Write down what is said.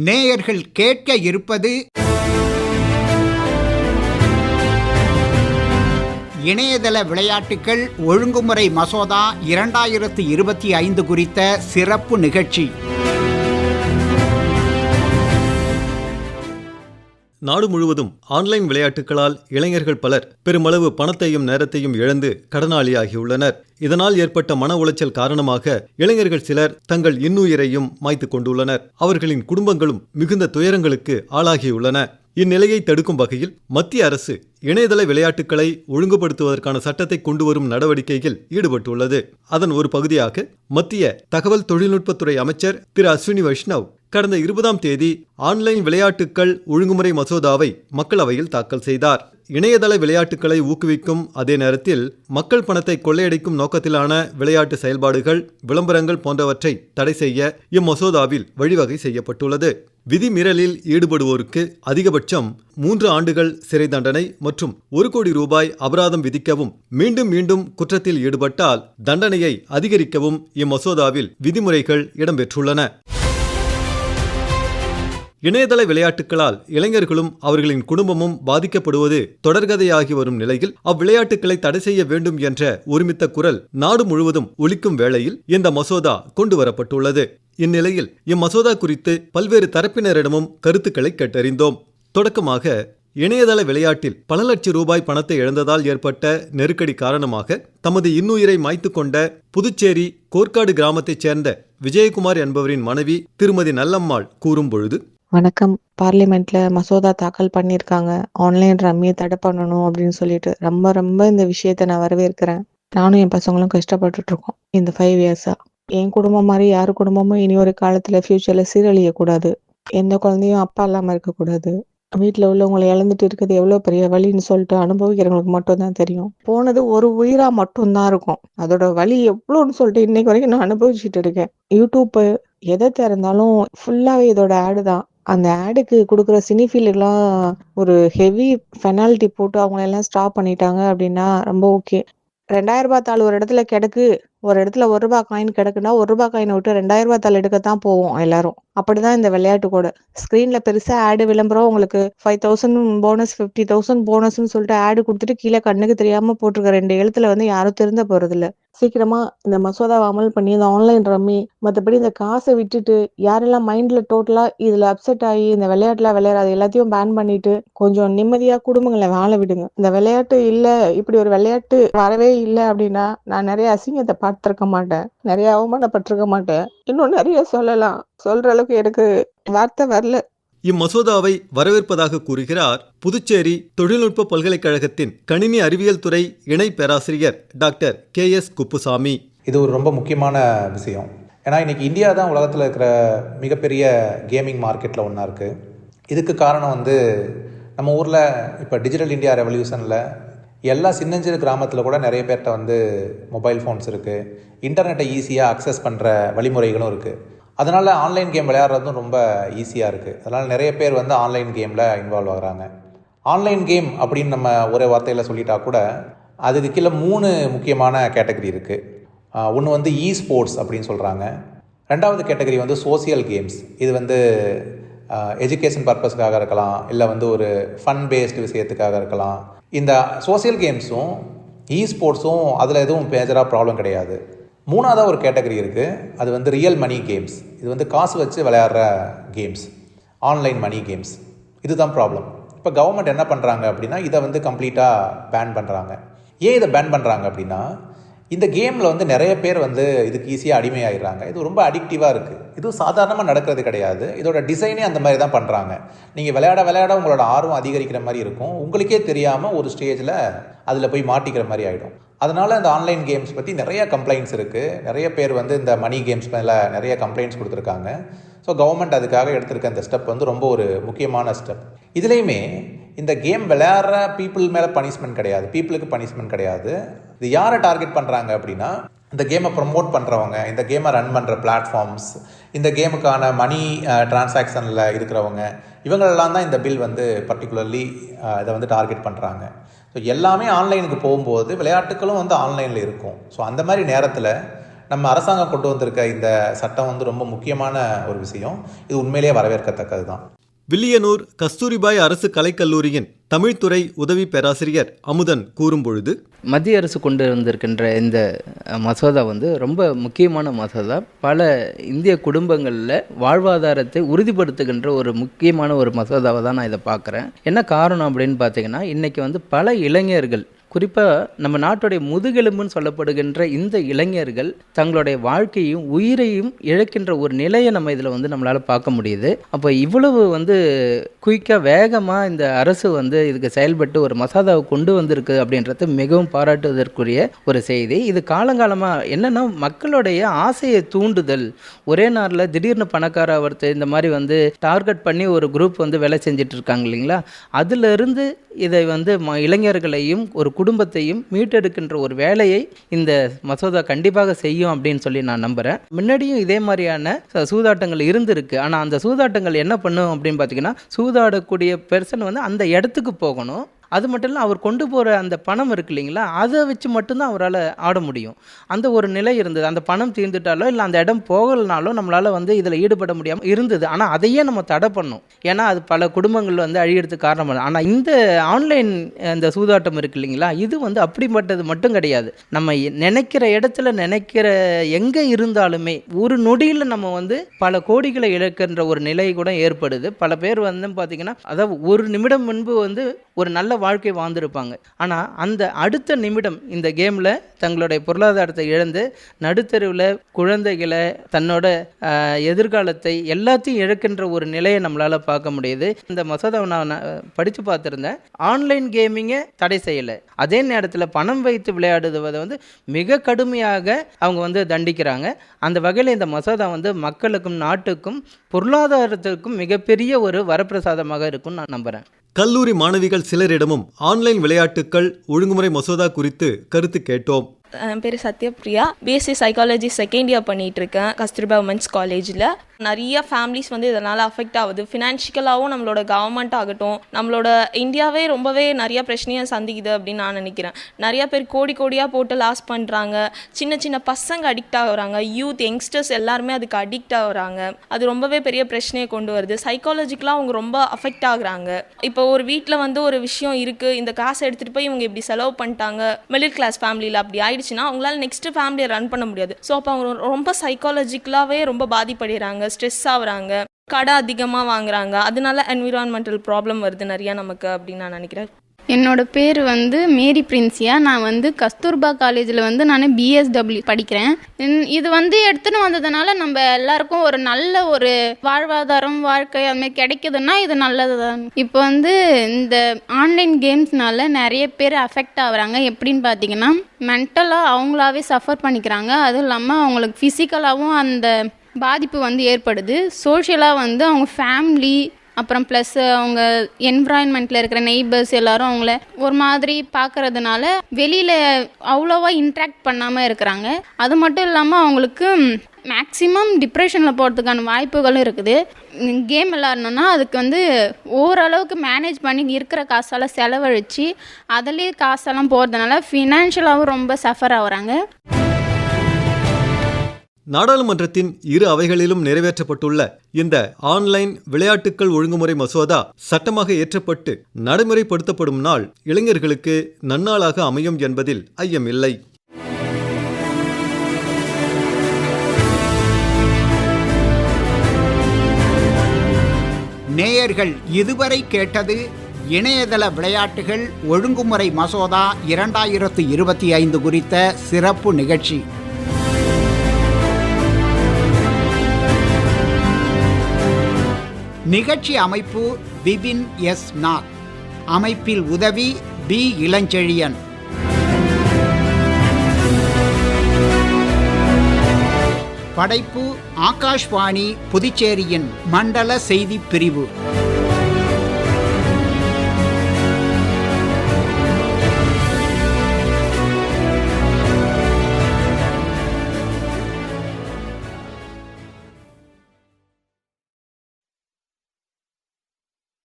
நேயர்கள் கேட்க இருப்பது இணையதள விளையாட்டுகள் ஒழுங்குமுறை மசோதா 2025 குறித்த சிறப்பு நிகழ்ச்சி. நாடு முழுவதும் ஆன்லைன் விளையாட்டுகளால் இளைஞர்கள் பலர் பெருமளவு பணத்தையும் நேரத்தையும் இழந்து கடனாளியாகியுள்ளனர். இதனால் ஏற்பட்ட மன உளைச்சல் காரணமாக இளைஞர்கள் சிலர் தங்கள் இன்னுயிரையும் மாய்த்து கொண்டுள்ளனர். அவர்களின் குடும்பங்களும் மிகுந்த துயரங்களுக்கு ஆளாகியுள்ளன. இந்நிலையை தடுக்கும் வகையில் மத்திய அரசு இணையதள விளையாட்டுகளை ஒழுங்குபடுத்துவதற்கான சட்டத்தை கொண்டுவரும் நடவடிக்கையில் ஈடுபட்டுள்ளது. அதன் ஒரு பகுதியாக மத்திய தகவல் தொழில்நுட்பத்துறை அமைச்சர் திரு அஸ்வினி வைஷ்ணவ் கடந்த 20ஆம் தேதி ஆன்லைன் விளையாட்டுகள் ஒழுங்குமுறை மசோதாவை மக்களவையில் தாக்கல் செய்தார். இணையதள விளையாட்டுகளை ஊக்குவிக்கும் அதே நேரத்தில் மக்கள் பணத்தை கொள்ளையடிக்கும் நோக்கத்திலான விளையாட்டு செயல்பாடுகள், விளம்பரங்கள் போன்றவற்றை தடை செய்ய இம்மசோதாவில் வழிவகை செய்யப்பட்டுள்ளது. விதிமீறலில் ஈடுபடுவோருக்கு அதிகபட்சம் 3 ஆண்டுகள் சிறை தண்டனை மற்றும் 1 கோடி ரூபாய் அபராதம் விதிக்கவும், மீண்டும் மீண்டும் குற்றத்தில் ஈடுபட்டால் தண்டனையை அதிகரிக்கவும் இம்மசோதாவில் விதிமுறைகள் இடம்பெற்றுள்ளன. இணையதள விளையாட்டுகளால் இளைஞர்களும் அவர்களின் குடும்பமும் பாதிக்கப்படுவது தொடர்கதையாகி வரும் நிலையில் அவ்விளையாட்டுகளை தடை செய்ய வேண்டும் என்ற ஒருமித்த குரல் நாடு முழுவதும் ஒலிக்கும் வேளையில் இந்த மசோதா கொண்டுவரப்பட்டுள்ளது. இந்நிலையில் இம்மசோதா குறித்து பல்வேறு தரப்பினரிடமும் கருத்துக்களை கேட்டறிந்தோம். தொடக்கமாக இணையதள விளையாட்டில் பல லட்சம் ரூபாய் பணத்தை இழந்ததால் ஏற்பட்ட நெருக்கடி காரணமாக தமது இன்னுயிரை மாய்த்து கொண்ட புதுச்சேரி கோர்க்காடு கிராமத்தைச் சேர்ந்த விஜயகுமார் என்பவரின் மனைவி திருமதி நல்லம்மாள் கூறும் பொழுது, வணக்கம். பார்லிமெண்ட்ல மசோதா தாக்கல் பண்ணியிருக்காங்க, ஆன்லைன் ரம்மியை தடை பண்ணணும் அப்படின்னு சொல்லிட்டு. ரொம்ப இந்த விஷயத்த நான் வரவேற்கிறேன். நானும் என் பசங்களும் கஷ்டப்பட்டுட்டு இருக்கோம் இந்த 5 இயர்ஸா. என் குடும்பம் மாதிரி யாரு குடும்பமும் இனி ஒரு காலத்துல ஃபியூச்சர்ல சீரழியக்கூடாது. எந்த குழந்தையும் அப்பா இல்லாம இருக்கக்கூடாது. வீட்டுல உள்ளவங்களை இழந்துட்டு இருக்கிறது எவ்வளவு பெரிய வலின்னு சொல்லிட்டு அனுபவிக்கிறவங்களுக்கு மட்டும் தான் தெரியும். போனது ஒரு உயிரா மட்டும்தான் இருக்கும். அதோட வலி எவ்வளோன்னு சொல்லிட்டு இன்னைக்கு வரைக்கும் நான் அனுபவிச்சுட்டு இருக்கேன். யூடியூப் எதை திறந்தாலும் ஃபுல்லாவே இதோட ஆடு தான். அந்த ஆடுக்கு கொடுக்குற சினிஃபீல்டுலாம் ஒரு ஹெவி பெனால்ட்டி போட்டு அவங்க எல்லாம் ஸ்டாப் பண்ணிட்டாங்க அப்படின்னா ரொம்ப ஓகே. 2000 ரூபாய் தாள் ஒரு இடத்துல கிடக்கு, ஒரு இடத்துல 1 ரூபாய் காயின் கிடக்குன்னா 1 ரூபாய் காயினை விட்டு 2000 ரூபாய் தாள் எடுக்கத்தான் போவோம் எல்லாரும். அப்படிதான் இந்த விளையாட்டு கூட. ஸ்கிரீன்ல பெருசா ஆடு விளம்பரம், உங்களுக்கு 5000 போனஸ், 50,000 போனஸ்ன்னு சொல்லிட்டு ஆடு கொடுத்துட்டு கீழே கண்ணுக்கு தெரியாம போட்டிருக்க 2 எழுத்துல யாரும் திருந்த போறது இல்ல. சீக்கிரமா இந்த மசோதாவை அமல் பண்ணி இந்த ஆன்லைன் ரம்மி, மற்றபடி இந்த காசை விட்டுட்டு யாரெல்லாம் மைண்ட்ல டோட்டலா இதுல அப்செட் ஆகி இந்த விளையாட்டுல விளையாடாது எல்லாத்தையும் பேன் பண்ணிட்டு கொஞ்சம் நிம்மதியா குடும்பங்களை வாழ விடுங்க. இந்த விளையாட்டு இல்ல, இப்படி ஒரு விளையாட்டு வரவே இல்லை அப்படின்னா நான் நிறைய அசிங்கத்தை பார்த்திருக்க மாட்டேன், நிறைய அவமானப்பட்டிருக்க மாட்டேன். இன்னும் நிறைய சொல்லலாம். சொல்ற அளவுக்கு எனக்கு வார்த்தை வரல. இம்மசோதாவை வரவேற்பதாக கூறுகிறார் புதுச்சேரி தொழில்நுட்ப பல்கலைக்கழகத்தின் கணினி அறிவியல் துறை இணை பேராசிரியர் டாக்டர் KS குப்புசாமி. இது ஒரு ரொம்ப முக்கியமான விஷயம். ஏன்னா இன்னைக்கு இந்தியா தான் உலகத்தில் இருக்கிற மிகப்பெரிய கேமிங் மார்க்கெட்டில் ஒன்றா இருக்குது. இதுக்கு காரணம் நம்ம ஊரில் இப்போ டிஜிட்டல் இந்தியா ரெவல்யூஷனில் எல்லா சின்னஞ்சிறு கிராமத்தில் கூட நிறைய பேர்கிட்ட மொபைல் ஃபோன்ஸ் இருக்குது. இன்டர்நெட்டை ஈஸியாக அக்சஸ் பண்ணுற வழிமுறைகளும் இருக்குது. அதனால் ஆன்லைன் கேம் விளையாடுறதும் ரொம்ப ஈஸியாக இருக்குது. அதனால் நிறைய பேர் ஆன்லைன் கேமில் இன்வால்வ் ஆகுறாங்க. ஆன்லைன் கேம் அப்படின்னு நம்ம ஒரே வார்த்தையில் சொல்லிட்டா கூட அதுக்கு கீழே 3 முக்கியமான கேட்டகரி இருக்குது. ஒன்று இ ஸ்போர்ட்ஸ் அப்படின்னு சொல்கிறாங்க. 2வது கேட்டகரி சோசியல் கேம்ஸ். இது எஜுகேஷன் பர்பஸ்க்காக இருக்கலாம், இல்லை ஒரு ஃபன் பேஸ்டு விஷயத்துக்காக இருக்கலாம். இந்த சோசியல் கேம்ஸும் இ ஸ்போர்ட்ஸும் அதில் எதுவும் மேஜராக ப்ராப்ளம் கிடையாது. 3வது ஒரு கேட்டகரி இருக்குது. அது ரியல் மணி கேம்ஸ். இது காசு வச்சு விளையாடுற கேம்ஸ், ஆன்லைன் மணி கேம்ஸ். இதுதான் ப்ராப்ளம். இப்போ கவர்மெண்ட் என்ன பண்ணுறாங்க அப்படின்னா இதை கம்ப்ளீட்டாக பேன் பண்ணுறாங்க. ஏன் இதை பேன் பண்ணுறாங்க அப்படின்னா இந்த கேமில் நிறைய பேர் இதுக்கு ஈஸியாக அடிமையாகிடுறாங்க. இது ரொம்ப அடிக்டிவாக இருக்குது. இது சாதாரணமாக நடக்கிறது கிடையாது. இதோட டிசைனே அந்த மாதிரி தான் பண்ணுறாங்க. நீங்கள் விளையாட உங்களோட ஆர்வம் அதிகரிக்கிற மாதிரி இருக்கும். உங்களுக்கே தெரியாமல் ஒரு ஸ்டேஜில் அதில் போய் மாட்டிக்கிற மாதிரி ஆகிடும். அதனால் இந்த ஆன்லைன் கேம்ஸ் பற்றி நிறைய கம்ப்ளைண்ட்ஸ் இருக்குது. நிறைய பேர் இந்த மணி கேம்ஸ் மேலே நிறைய கம்ப்ளைண்ட்ஸ் கொடுத்துருக்காங்க. ஸோ கவர்மெண்ட் அதுக்காக எடுத்திருக்க இந்த ஸ்டெப் ரொம்ப ஒரு முக்கியமான ஸ்டெப். இதுலேயுமே இந்த கேம் விளையாடுற பீப்புள் மேலே பனிஷ்மெண்ட் கிடையாது, பீப்புளுக்கு பனிஷ்மெண்ட் கிடையாது. இது யாரை டார்கெட் பண்ணுறாங்க அப்படின்னா இந்த கேமை ப்ரமோட் பண்ணுறவங்க, இந்த கேமை ரன் பண்ணுற பிளாட்ஃபார்ம்ஸ், இந்த கேமுக்கான மணி டிரான்சாக்ஷனில் இருக்கிறவங்க, இவங்களெல்லாம் தான் இந்த பில் பர்டிகுலர்லி இதை டார்கெட் பண்ணுறாங்க. ஸோ எல்லாமே ஆன்லைனுக்கு போகும்போது விளையாட்டுகளும் ஆன்லைனில் இருக்கும். ஸோ அந்த மாதிரி நேரத்தில் நம்ம அரசாங்கம் கொண்டு வந்திருக்க இந்த சட்டம் வந்து ரொம்ப முக்கியமான ஒரு விஷயம். இது உண்மையிலேயே வரவேற்கத்தக்கது தான். வில்லியனூர் கஸ்தூரிபாய் அரசு கலைக்கல்லூரியின் தமிழ்துறை உதவி பேராசிரியர் அமுதன் கூறும்பொழுது, மத்திய அரசு கொண்டு வந்திருக்கின்ற இந்த மசோதா வந்து ரொம்ப முக்கியமான மசோதா. பல இந்திய குடும்பங்களில் வாழ்வாதாரத்தை உறுதிப்படுத்துகின்ற ஒரு முக்கியமான ஒரு மசோதாவை தான் நான் இதை பார்க்குறேன். என்ன காரணம் அப்படின்னு பார்த்தீங்கன்னா, இன்றைக்கி வந்து பல இளைஞர்கள், குறிப்பாக நம்ம நாட்டுடைய முதுகெலும்புன்னு சொல்லப்படுகின்ற இந்த இளைஞர்கள் தங்களுடைய வாழ்க்கையும் உயிரையும் இழக்கின்ற ஒரு நிலையை நம்ம இதில் வந்து நம்மளால் பார்க்க முடியுது. அப்போ இவ்வளவு வந்து குயிக்காக வேகமாக இந்த அரசு வந்து இதுக்கு செயல்பட்டு ஒரு மசோதாவை கொண்டு வந்திருக்கு அப்படின்றது மிகவும் பாராட்டுவதற்குரிய ஒரு செய்தி. இது காலங்காலமாக என்னென்னா, மக்களுடைய ஆசையை தூண்டுதல். ஒரே நாளில் திடீர்னு பணக்கார ஒருத்தர் இந்த மாதிரி வந்து டார்கெட் பண்ணி ஒரு குரூப் வந்து வேலை செஞ்சுட்டு இருக்காங்க இல்லைங்களா, அதிலிருந்து இதை வந்து இளைஞர்களையும் ஒரு குடும்பத்தையும் மீட்டெடுக்கின்ற ஒரு வேலையை இந்த மசோதா கண்டிப்பாக செய்யும் அப்படின்னு சொல்லி நான் நம்புகிறேன். முன்னாடியும் இதே மாதிரியான சூதாட்டங்கள் இருந்திருக்கு. ஆனால் அந்த சூதாட்டங்கள் என்ன பண்ணும் அப்படின்னு பார்த்தீங்கன்னா, சூதாடக்கூடிய பெர்சன் வந்து அந்த இடத்துக்கு போகணும். அது மட்டும் இல்லை, அவர் கொண்டு போகிற அந்த பணம் இருக்கு இல்லைங்களா, அதை வச்சு மட்டும்தான் அவரால் ஆட முடியும். அந்த ஒரு நிலை இருந்தது. அந்த பணம் தீர்ந்துட்டாலோ இல்லை அந்த இடம் போகலனாலோ நம்மளால் வந்து இதில் ஈடுபட முடியாமல் இருந்தது. ஆனால் அதையே நம்ம தடை பண்ணோம். ஏன்னா அது பல குடும்பங்கள் வந்து அழியறதுக்கு காரணம். ஆனால் இந்த ஆன்லைன் இந்த சூதாட்டம் இருக்கு இல்லைங்களா, இது வந்து அப்படிப்பட்டது மட்டும் கிடையாது. நம்ம நினைக்கிற இடத்துல நினைக்கிற எங்கே இருந்தாலுமே ஒரு நொடியில் நம்ம வந்து பல கோடிகளை இழக்கின்ற ஒரு நிலை கூட ஏற்படுது. பல பேர் வந்து பார்த்திங்கன்னா, அதாவது ஒரு நிமிடம் முன்பு வந்து ஒரு நல்ல வாழ்க்கை வாழ்ந்திருப்பாங்க. ஆனால் அந்த அடுத்த நிமிடம் இந்த கேமில் தங்களுடைய பொருளாதாரத்தை இழந்து நடுத்தருவில் குழந்தைகளை, தன்னோட எதிர்காலத்தை எல்லாத்தையும் இழக்கின்ற ஒரு நிலையை நம்மளால் பார்க்க முடியுது. இந்த மசோதாவை நான் படித்து பார்த்துருந்தேன். ஆன்லைன் கேமிங்கை தடை செய்யலை, அதே நேரத்தில் பணம் வைத்து விளையாடுவதை வந்து மிக கடுமையாக அவங்க வந்து தண்டிக்கிறாங்க. அந்த வகையில் இந்த மசோதா வந்து மக்களுக்கும் நாட்டுக்கும் பொருளாதாரத்திற்கும் மிகப்பெரிய ஒரு வரப்பிரசாதமாக இருக்கும்னு நான் நம்புகிறேன். கல்லூரி மாணவிகள் சிலரிடமும் ஆன்லைன் விளையாட்டுக்கள் ஒழுங்குமுறை மசோதா குறித்து கருத்து கேட்டோம். என் பேர் Sathyapriya. BSc psychology second year பண்ணிகிட்டு இருக்கேன் கஸ்தூரிபா உமன்ஸ் காலேஜில். நிறைய ஃபேமிலிஸ் வந்து இதனால் அஃபெக்ட் ஆகுது. ஃபினான்ஷியலாகவும் நம்மளோட கவர்மெண்ட் ஆகட்டும், நம்மளோட இந்தியாவே ரொம்பவே நிறைய பிரச்சனையை சந்திக்குது அப்படின்னு நான் நினைக்கிறேன். நிறையா பேர் கோடியாக போட்டு லாஸ் பண்ணுறாங்க. சின்ன சின்ன பசங்க அடிக்ட் ஆகுறாங்க. யூத் யங்ஸ்டர்ஸ் எல்லாருமே அதுக்கு அடிக்ட் ஆகுறாங்க. அது ரொம்பவே பெரிய பிரச்சனையை கொண்டு வருது. சைக்காலஜிக்கலாக அவங்க ரொம்ப அஃபெக்ட் ஆகுறாங்க. இப்போ ஒரு வீட்டில் வந்து ஒரு விஷயம் இருக்குது, இந்த காசை எடுத்துகிட்டு போய் இவங்க இப்படி செலவு பண்ணிட்டாங்க, மிடில் கிளாஸ் ஃபேமிலியில் அப்படி ஆயிடுச்சுன்னா அவங்களால நெக்ஸ்ட் ஃபேமிலியை ரன் பண்ண முடியாது. ஸோ அப்போ அவங்க ரொம்ப சைக்காலஜிக்கலாகவே ரொம்ப பாதிப்படைகிறாங்க, ஸ்ட்ரெஸ் ஆகுறாங்க, கடை அதிகமாக வாங்குறாங்க. அதனால என்விரான்மெண்டல் ப்ராப்ளம் வருது நிறையா நமக்கு அப்படின்னு நான் நினைக்கிறேன். என்னோட பேர் வந்து மேரி பிரின்சியா. நான் வந்து கஸ்தூர்பா காலேஜில் வந்து நான் பிஎஸ்டபிள்யூ படிக்கிறேன். இது வந்து எடுத்துன்னு வந்ததுனால நம்ம எல்லாருக்கும் ஒரு நல்ல ஒரு வாழ்வாதாரம், வாழ்க்கை அதுமாதிரி கிடைக்குதுன்னா இது நல்லது தான். இப்போ வந்து இந்த ஆன்லைன் கேம்ஸ்னால நிறைய பேர் அஃபெக்ட் ஆகுறாங்க. எப்படின்னு பார்த்தீங்கன்னா, மென்டலாக அவங்களாவே சஃபர் பண்ணிக்கிறாங்க. அதுவும் இல்லாமல் அவங்களுக்கு ஃபிசிக்கலாகவும் அந்த பாதிப்பு வந்து ஏற்படுது. சோஷியலாக வந்து அவங்க ஃபேமிலி, அப்புறம் ப்ளஸ் அவங்க என்விரான்மெண்ட்டில் இருக்கிற நெய்பர்ஸ் எல்லாரும் அவங்கள ஒரு மாதிரி பார்க்கறதுனால வெளியில் அவ்வளோவா இன்ட்ராக்ட் பண்ணாமல் இருக்கிறாங்க. அது மட்டும் இல்லாமல் அவங்களுக்கு மேக்ஸிமம் டிப்ரெஷனில் போகிறதுக்கான வாய்ப்புகளும் இருக்குது. கேம் விளாட்ணுன்னா அதுக்கு வந்து ஓரளவுக்கு மேனேஜ் பண்ணி இருக்கிற காசால் செலவழித்து அதிலே காசெல்லாம் போகிறதுனால ஃபினான்ஷியலாகவும் ரொம்ப சஃபர் ஆகுறாங்க. நாடாளுமன்றத்தின் இரு அவைகளிலும் நிறைவேற்றப்பட்டுள்ள இந்த ஆன்லைன் விளையாட்டுக்கள் ஒழுங்குமுறை மசோதா சட்டமாக ஏற்றப்பட்டு நடைமுறைப்படுத்தப்படும் நாள் இளைஞர்களுக்கு நன்னாளாக அமையும் என்பதில் ஐயமில்லை. நேயர்கள் இதுவரை கேட்டது இணையதள விளையாட்டுகள் ஒழுங்குமுறை மசோதா 2025 குறித்த சிறப்பு நிகழ்ச்சி. நிகழ்ச்சி அமைப்பு விபின் எஸ் நாத். அமைப்பில் உதவி பி இளஞ்செழியன். படைப்பு ஆகாஷ்வாணி புதுச்சேரியின் மண்டல செய்திப் பிரிவு.